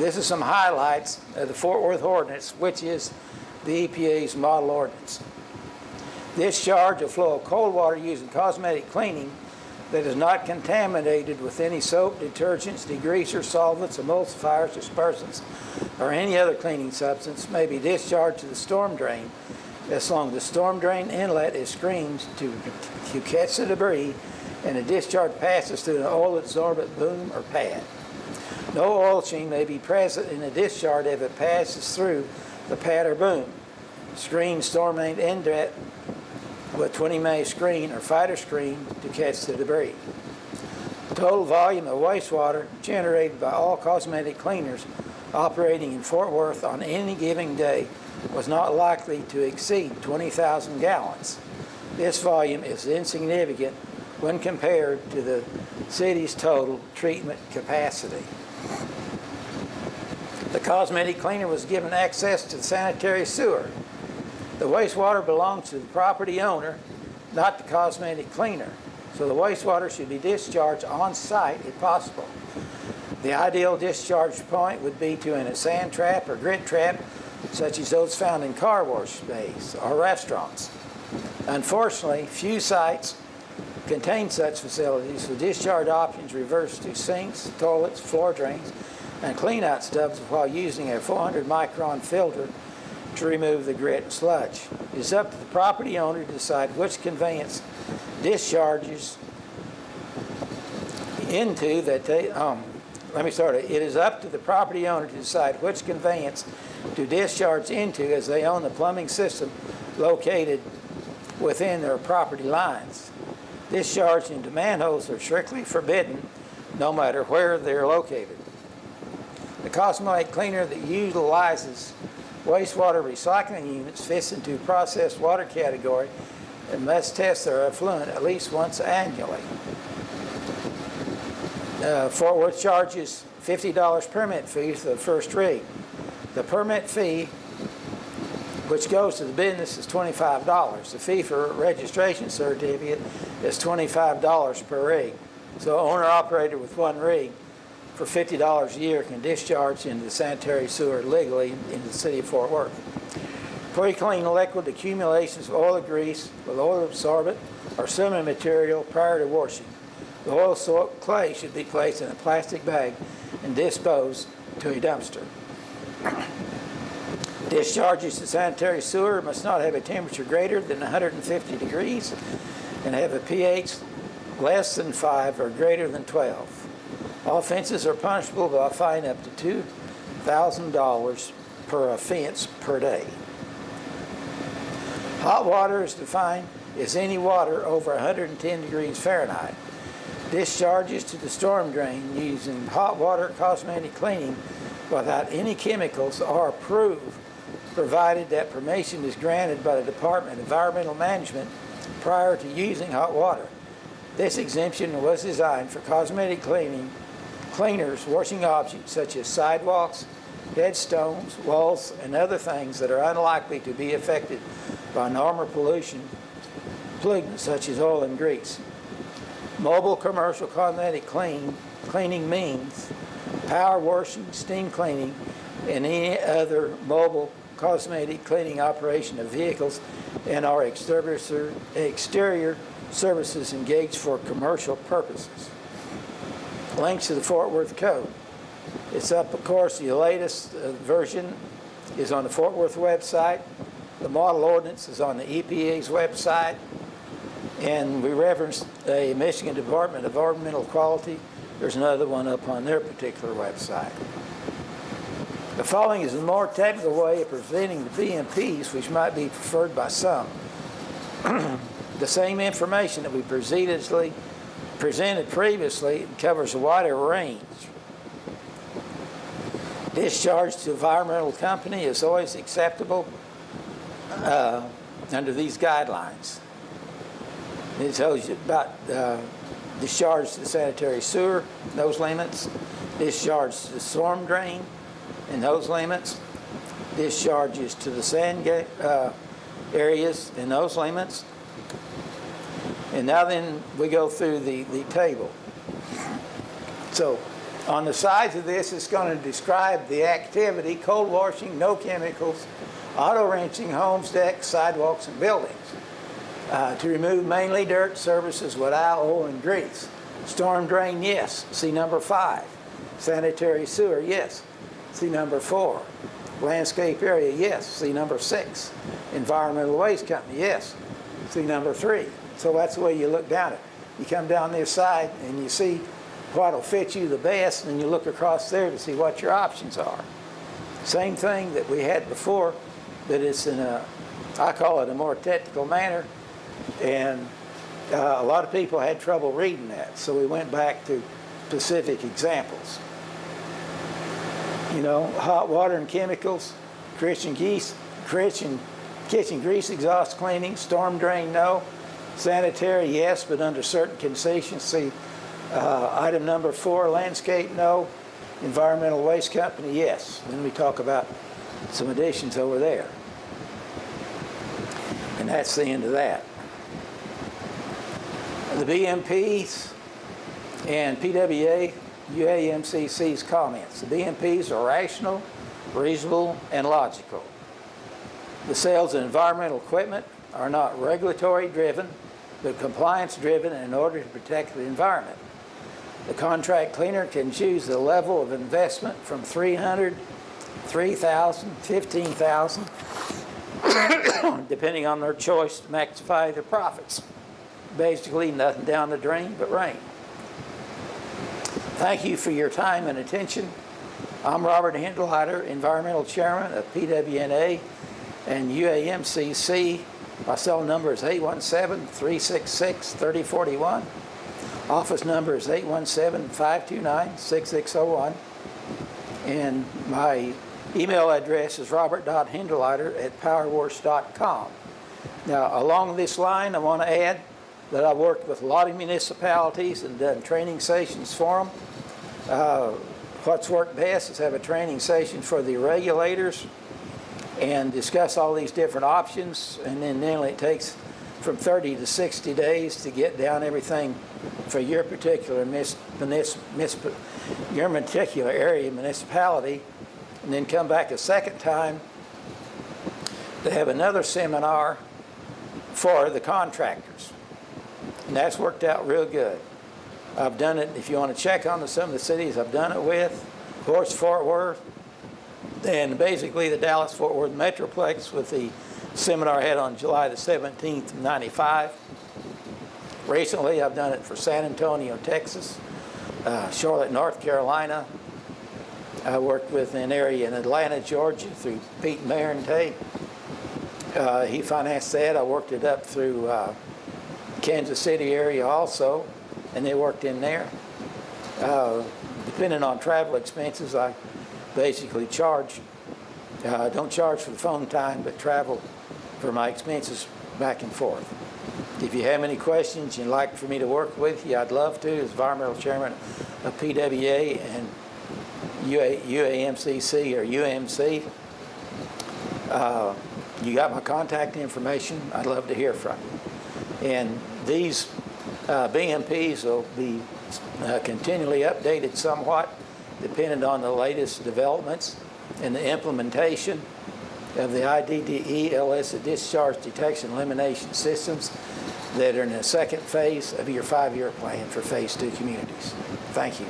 This is some highlights of the Fort Worth Ordinance, which is the EPA's model ordinance. Discharge or flow of cold water using cosmetic cleaning that is not contaminated with any soap, detergents, degreasers, solvents, emulsifiers, dispersants, or any other cleaning substance may be discharged to the storm drain as long as the storm drain inlet is screened to catch the debris and the discharge passes through an oil-absorbent boom or pad. No oil sheen may be present in the discharge if it passes through the pad or boom. Screen storm drain inlet with 20 mm screen or fighter screen to catch the debris. Total volume of wastewater generated by all cosmetic cleaners operating in Fort Worth on any given day was not likely to exceed 20,000 gallons. This volume is insignificant when compared to the city's total treatment capacity. The cosmetic cleaner was given access to the sanitary sewer. The wastewater belongs to the property owner, not the cosmetic cleaner, so the wastewater should be discharged on site if possible. The ideal discharge point would be to a sand trap or grit trap, such as those found in car wash bays or restaurants. Unfortunately, few sites contain such facilities, so discharge options reverse to sinks, toilets, floor drains, and clean-out stubs while using a 400 micron filter to remove the grit and sludge. It is up to the property owner to decide which conveyance discharges into that they, It is up to the property owner to decide which conveyance to discharge into as they own the plumbing system located within their property lines. Discharge into manholes are strictly forbidden no matter where they're located. The cosmetic cleaner that utilizes wastewater recycling units fits into processed water category and must test their effluent at least once annually. Fort Worth charges $50 permit fee for the first rig. The permit fee, which goes to the business, is $25. The fee for a registration certificate is $25 per rig. So an owner-operator with one rig for $50 a year can discharge into the sanitary sewer legally in the city of Fort Worth. Pre-clean liquid accumulations of oil or grease with oil absorbent or similar material prior to washing. The oil soaked clay should be placed in a plastic bag and disposed to a dumpster. Discharges to sanitary sewer must not have a temperature greater than 150 degrees and have a pH less than 5 or greater than 12. Offenses are punishable by a fine up to $2,000 per offense per day. Hot water is defined as any water over 110 degrees Fahrenheit. Discharges to the storm drain using hot water cosmetic cleaning without any chemicals are approved, provided that permission is granted by the Department of Environmental Management prior to using hot water. This exemption was designed for cosmetic cleaners washing objects such as sidewalks, headstones, walls, and other things that are unlikely to be affected by normal pollutants such as oil and grease. Mobile commercial cosmetic cleaning means power washing, steam cleaning, and any other mobile cosmetic cleaning operation of vehicles and our exterior services engaged for commercial purposes. Links to the Fort Worth Code. It's up, of course, the latest version is on the Fort Worth website. The model ordinance is on the EPA's website. And we referenced the Michigan Department of Environmental Quality. There's another one up on their particular website. The following is a more technical way of presenting the BMPs, which might be preferred by some. The same information that we presented previously covers a wider range. Discharge to environmental company is always acceptable under these guidelines. It tells you about discharge to the sanitary sewer, those limits, discharge to the storm drain, and those limits, discharges to the sand areas, and those limits. And now then we go through the table. So On the sides of this, it's going to describe the activity: cold washing, no chemicals, auto wrenching, homes, decks, sidewalks, and buildings. To remove mainly dirt, services without oil and grease. Storm drain, yes. See number 5. Sanitary sewer, yes. See number 4. Landscape area, yes. See number 6. Environmental waste company, yes. See number 3. So that's the way you look down it. You come down this side and you see what will fit you the best, and you look across there to see what your options are. Same thing that we had before, but it's in a, I call it a more technical manner, and a lot of people had trouble reading that, so we went back to specific examples. You know, hot water and chemicals, kitchen grease exhaust cleaning, storm drain, no. Sanitary, yes, but under certain concessions. See item number 4, landscape, no. Environmental waste company, yes. Then we talk about some additions over there. And that's the end of that. The BMPs and PWA UAMCC's comments. The BMPs are rational, reasonable, and logical. The sales of environmental equipment are not regulatory driven, but compliance driven in order to protect the environment. The contract cleaner can choose the level of investment from $300, $3,000, $15,000, depending on their choice to maximize their profits. Basically, nothing down the drain but rain. Thank you for your time and attention. I'm Robert Hindelheiter, Environmental Chairman of PWNA and UAMCC. My cell number is 817-366-3041. Office number is 817-529-6601. And my email address is robert.hindelheiter@powerwash.com. Now, along this line, I want to add that I've worked with a lot of municipalities and done training sessions for them. What's worked best is have a training session for the regulators and discuss all these different options, and then it takes from 30 to 60 days to get down everything for your particular area, municipality, and then come back a second time to have another seminar for the contractors. And that's worked out real good. I've done it, if you want to check on some of the cities I've done it with, of course, Fort Worth, and basically the Dallas-Fort Worth Metroplex with the seminar I had on July the 17th, 95. Recently, I've done it for San Antonio, Texas, Charlotte, North Carolina. I worked with an area in Atlanta, Georgia through Pete Marentay. He financed that. I worked it up through Kansas City area also, and they worked in there. Depending on travel expenses, I basically charge. Don't charge for the phone time, but travel for my expenses back and forth. If you have any questions you'd like for me to work with you, I'd love to. As Environmental Chairman of PWA and UAMCC or UMC, you got my contact information. I'd love to hear from you. And these BMPs will be continually updated somewhat, depending on the latest developments in the implementation of the IDDE illicit discharge detection elimination systems that are in the second phase of your 5-year plan for phase 2 communities. Thank you.